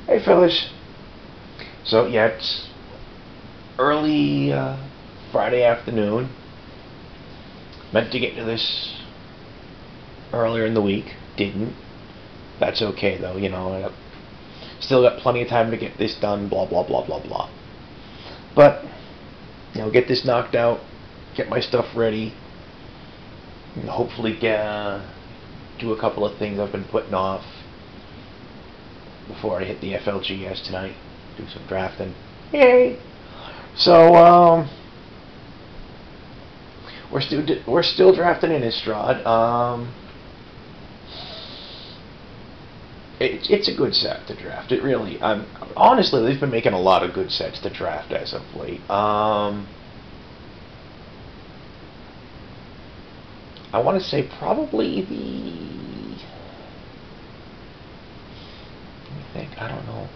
Hey fellas. So yeah, it's early Friday afternoon. Meant to get to this earlier in the week. Didn't. That's okay though, I still got plenty of time to get this done, blah blah blah blah blah. But, get this knocked out, get my stuff ready, and hopefully do a couple of things I've been putting off before I hit the FLGS tonight. Do some drafting. Yay! So, we're still drafting in Innistrad. It's a good set to draft. It really. Honestly, they've been making a lot of good sets to draft as of late. I want to say probably the. Let me think. I don't know.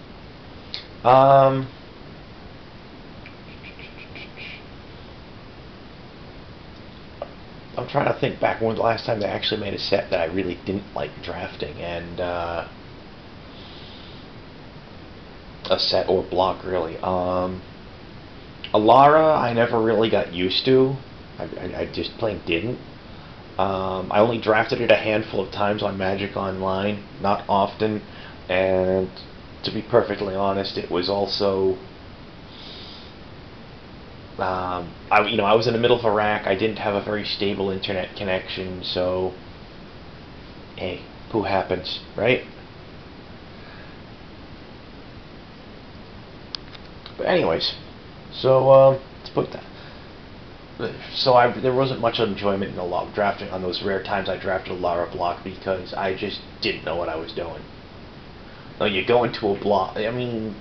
I'm trying to think back when was the last time they actually made a set that I really didn't like drafting, and a set or block really. Alara, I never really got used to. I just plain didn't. I only drafted it a handful of times on Magic Online, not often, and to be perfectly honest, it was also. I was in the middle of Iraq. I didn't have a very stable internet connection, so hey, who happens, right? But anyways, so let's put that. So there wasn't much enjoyment in a lot of drafting on those rare times I drafted a Lara block because I just didn't know what I was doing. Now you go into a block. I mean,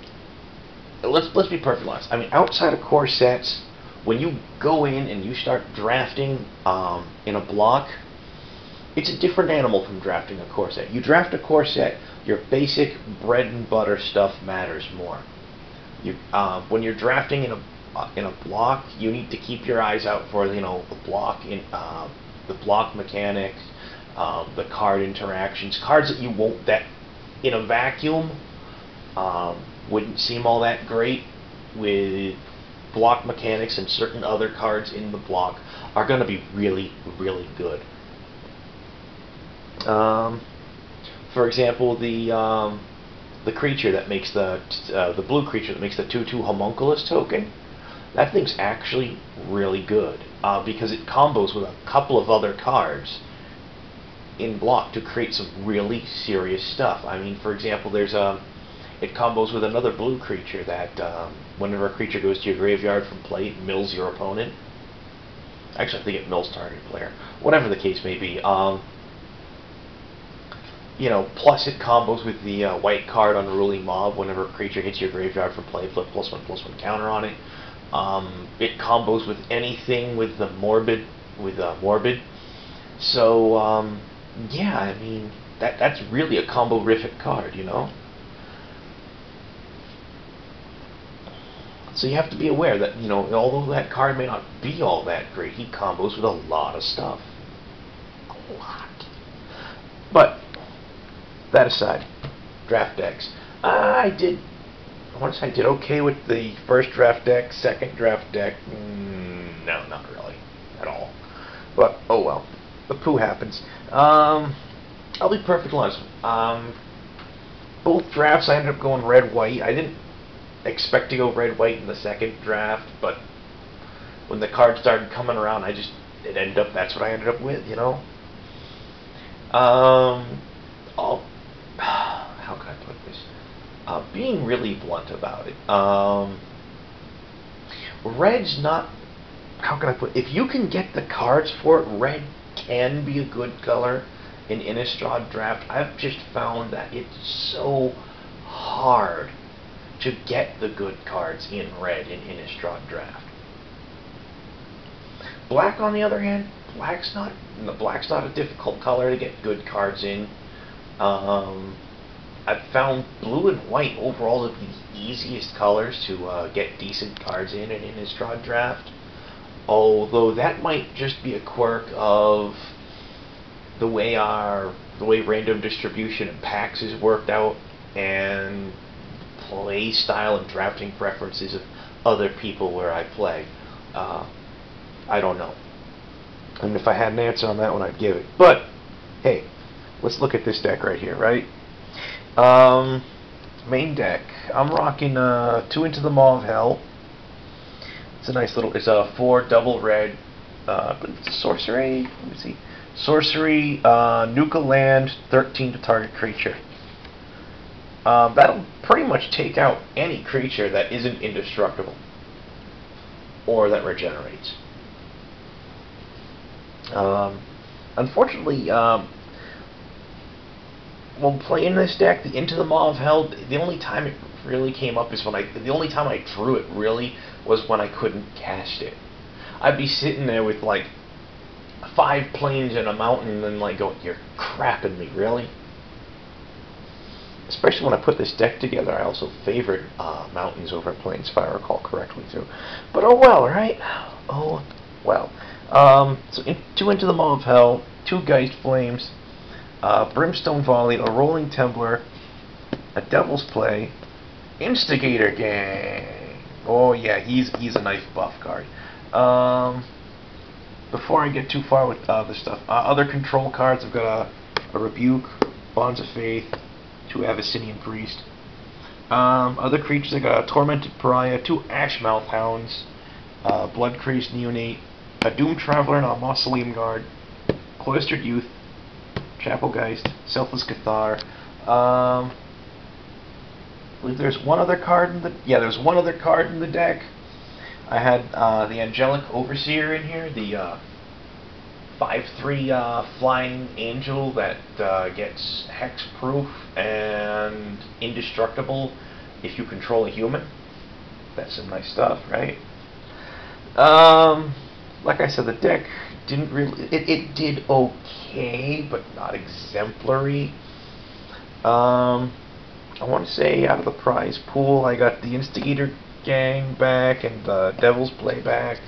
let's be perfectly honest. I mean, outside of core sets, when you go in and you start drafting in a block, it's a different animal from drafting a core set. You draft a core set, your basic bread and butter stuff matters more. When you're drafting in a block, you need to keep your eyes out for the block mechanics, the card interactions, cards that you won't that in a vacuum wouldn't seem all that great with block mechanics, and certain other cards in the block are going to be really, really good. For example, the creature that makes the blue creature that makes the 2/2 homunculus token, that thing's actually really good because it combos with a couple of other cards in block to create some really serious stuff. I mean, for example, it combos with another blue creature that whenever a creature goes to your graveyard from play, it mills your opponent. Actually, I think it mills target player. Whatever the case may be. Plus it combos with the white card Unruly Mob. Whenever a creature hits your graveyard from play, flip +1/+1 counter on it. It combos with anything with the Morbid. So, yeah, I mean, that's really a combo-rific card, So you have to be aware that, although that card may not be all that great, he combos with a lot of stuff. A lot. But, that aside, draft decks. I want to say I did okay with the first draft deck, second draft deck. No, not really, at all. But, oh well. The poo happens. I'll be perfectly honest. Both drafts I ended up going red-white. I didn't expect to go red-white in the second draft, but when the cards started coming around, that's what I ended up with, how can I put this? Being really blunt about it, red's not, how can I put it? If you can get the cards for it, red can be a good color in Innistrad draft. I've just found that it's so hard to get the good cards in red in Innistrad draft. Black, on the other hand, black's not a difficult color to get good cards in. I've found blue and white overall to be the easiest colors to get decent cards in Innistrad draft. Although that might just be a quirk of the way random distribution of packs is worked out, and play style and drafting preferences of other people where I play. I don't know. And if I had an answer on that one, I'd give it. But, hey, let's look at this deck right here, right? Main deck. I'm rocking 2 Into the Maw of Hell. It's a nice little, it's a 4 double red, it's a sorcery, let me see. Sorcery, nuke a land, 13 to target creature. That'll pretty much take out any creature that isn't indestructible. Or that regenerates. Unfortunately, when playing this deck, the Into the Maw of Hell, the only time it really came up is when the only time I drew it really was when I couldn't cast it. I'd be sitting there with like 5 planes and a mountain and like going, you're crapping me, really? Especially when I put this deck together, I also favored mountains over planes, if I recall correctly too. But oh well, right? Oh well. So 2 Into the Maw of Hell, 2 Geist Flames, Brimstone Volley, a Rolling Templar, a Devil's Play, Instigator Gang. Oh yeah, he's a nice buff card. Before I get too far with other stuff, other control cards, I've got a Rebuke, Bonds of Faith, 2 Abyssinian Priest. Other creatures, I got a Tormented Pariah, 2 Ashmouth Hounds, Bloodcrazed Neonate, a Doom Traveler and a Mausoleum Guard, Cloistered Youth, Chapelgeist, Selfless Cathar. I believe there's one other card in the there's one other card in the deck. I had the Angelic Overseer in here, the 5/3 Flying Angel that gets Hexproof and Indestructible if you control a human. That's some nice stuff, right? Like I said, the deck didn't really... It did okay, but not exemplary. I want to say out of the prize pool, I got the Instigator Gang back and the Devil's Play back.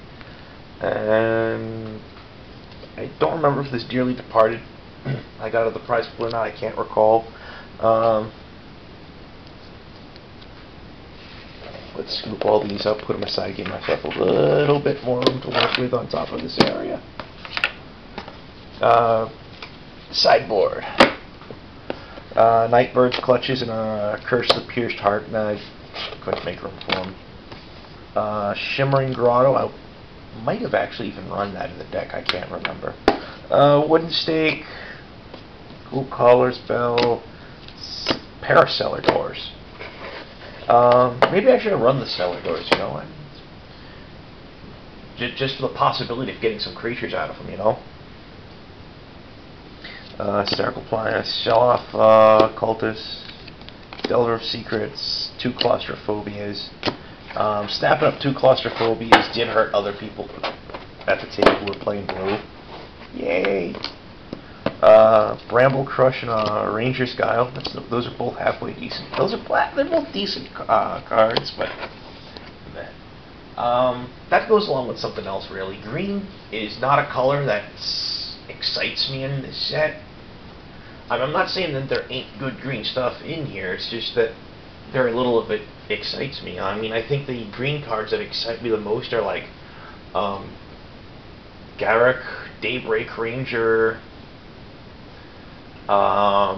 And I don't remember if this Dearly Departed I got out of the prize pool or not. I can't recall. Let's scoop all these up, put them aside, give myself a little bit more room to work with on top of this area. Sideboard. Nightbird's Clutches and a Curse of the Pierced Heart, and I couldn't make room for them. Shimmering Grotto, I might have actually even run that in the deck, I can't remember. Wooden Stake, Cool Collar Spell, pair of Cellar Doors. Maybe I should have run the Cellar Doors, you know, just for the possibility of getting some creatures out of them, you know. Hysterical Appliance, Shell Off Cultist, Delver of Secrets, 2 Claustrophobias. Snapping up 2 Claustrophobias did hurt other people at the table who were playing blue. Yay! Bramble Crush and Ranger's Guile. Those are both halfway decent. They're both decent cards, but that goes along with something else, really. Green is not a color that excites me in this set. I'm not saying that there ain't good green stuff in here. It's just that very little of it excites me. I mean, I think the green cards that excite me the most are like Garruk, Daybreak Ranger, the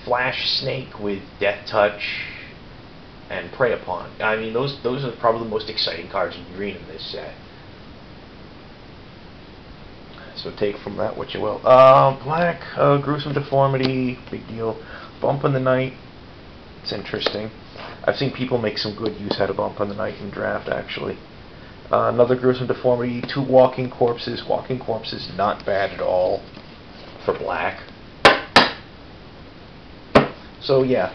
Flash Snake with Death Touch, and Prey Upon. I mean, those are probably the most exciting cards in green in this set. So take from that what you will. Black, Gruesome Deformity, big deal. Bump in the Night, it's interesting. I've seen people make some good use out of Bump in the Night in draft, actually. Another Gruesome Deformity, 2 Walking Corpses. Walking Corpses, not bad at all for black. So yeah,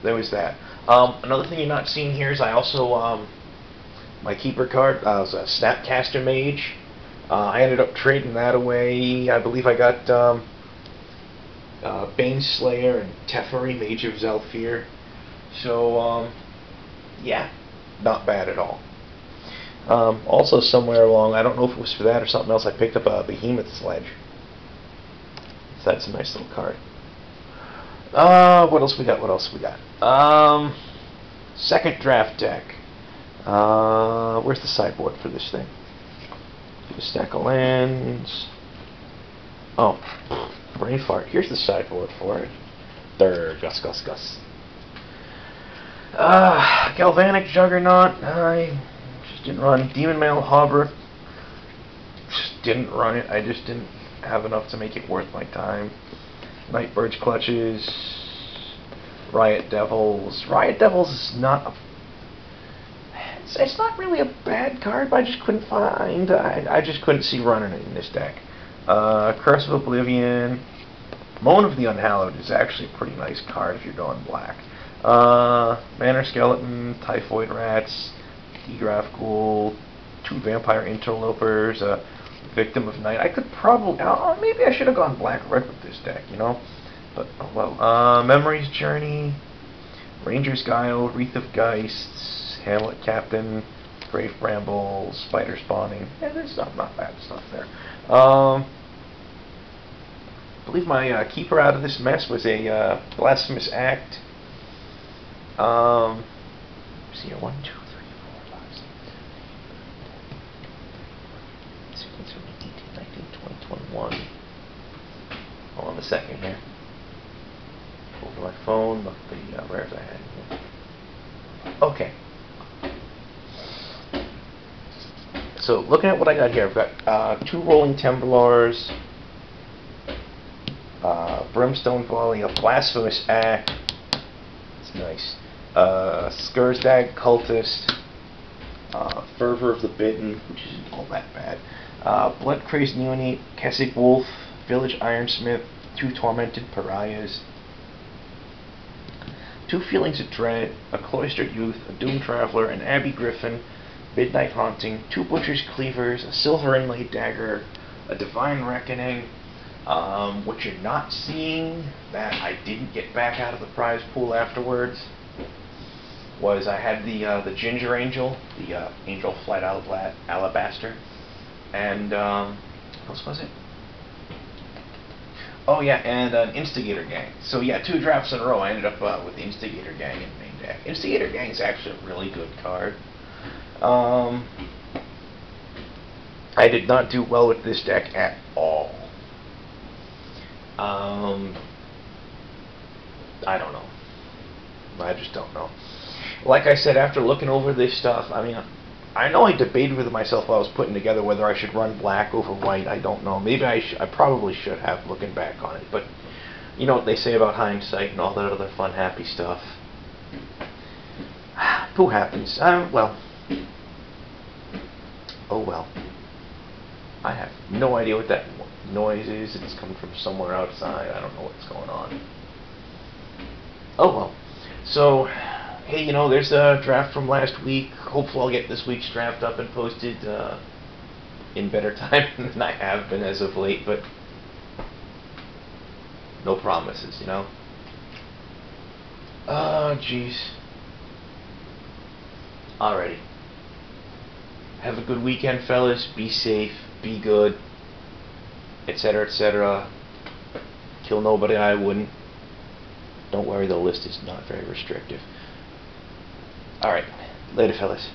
there was that. Another thing you're not seeing here is I also, my keeper card was a Snapcaster Mage. I ended up trading that away. I believe I got Baneslayer and Teferi, Mage of Zelfir. So, yeah, not bad at all. Also somewhere along, I don't know if it was for that or something else, I picked up a Behemoth Sledge. So that's a nice little card. What else we got? What else we got? Second draft deck. Where's the sideboard for this thing? A stack of lands. Oh, brain fart. Here's the sideboard for it. Third, Gus. Galvanic Juggernaut. I just didn't run. Demon Mail Harbor. Just didn't run it. I just didn't have enough to make it worth my time. Nightbird's Clutches. Riot Devils. Riot Devils is not a... It's not really a bad card, but I just couldn't find... I just couldn't see running it in this deck. Curse of Oblivion. Moan of the Unhallowed is actually a pretty nice card if you're going black. Manor Skeleton, Typhoid Rats, Degraph Ghoul, 2 Vampire Interlopers, Victim of Night. I could probably... maybe I should have gone black-red with this deck, you know? But, oh well. Memory's Journey, Ranger's Guile, Wreath of Geists, Hamlet Captain, Grave Bramble, Spider Spawning. Yeah, there's not bad stuff there. I believe my keeper out of this mess was a Blasphemous Act. See here, 1, 2, 3, 4, 5, 6, 7, 8, 19, 20, 21. Hold on a second here. Over my phone, look the rares I had here. Okay. So looking at what I got here, I've got 2 Rolling Templars, Brimstone Volley, a Blasphemous Act. It's nice. Skursdag Cultist, Fervor of the Bitten, which isn't all that bad. Blood Crazed Neonate, Kessig Wolf, Village Ironsmith, 2 Tormented Pariahs, 2 Feelings of Dread, a Cloistered Youth, a Doomed Traveler, an Abbey Griffin, Midnight Haunting, 2 Butcher's Cleavers, a Silver Inlaid Dagger, a Divine Reckoning. What you're not seeing that I didn't get back out of the prize pool afterwards was I had the Ginger Angel, the Angel Flight Alabaster, and what else was it? Oh yeah, and an Instigator Gang. So yeah, 2 drafts in a row I ended up with the Instigator Gang in the main deck. Instigator Gang is actually a really good card. I did not do well with this deck at all. I don't know. I just don't know. Like I said, after looking over this stuff, I mean, I know I debated with myself while I was putting together whether I should run black over white. I don't know. Maybe I probably should have, looking back on it. But you know what they say about hindsight and all that other fun, happy stuff. Who happens? Well. Oh well. I have no idea what that noise is. It's coming from somewhere outside. I don't know what's going on. Oh well. So, hey, you know, there's a draft from last week. Hopefully I'll get this week's draft up and posted in better time than I have been as of late, but no promises, you know? Oh, jeez. Alrighty. Have a good weekend, fellas. Be safe. Be good. Etc., etc. Kill nobody I wouldn't. Don't worry, the list is not very restrictive. Alright. Later, fellas.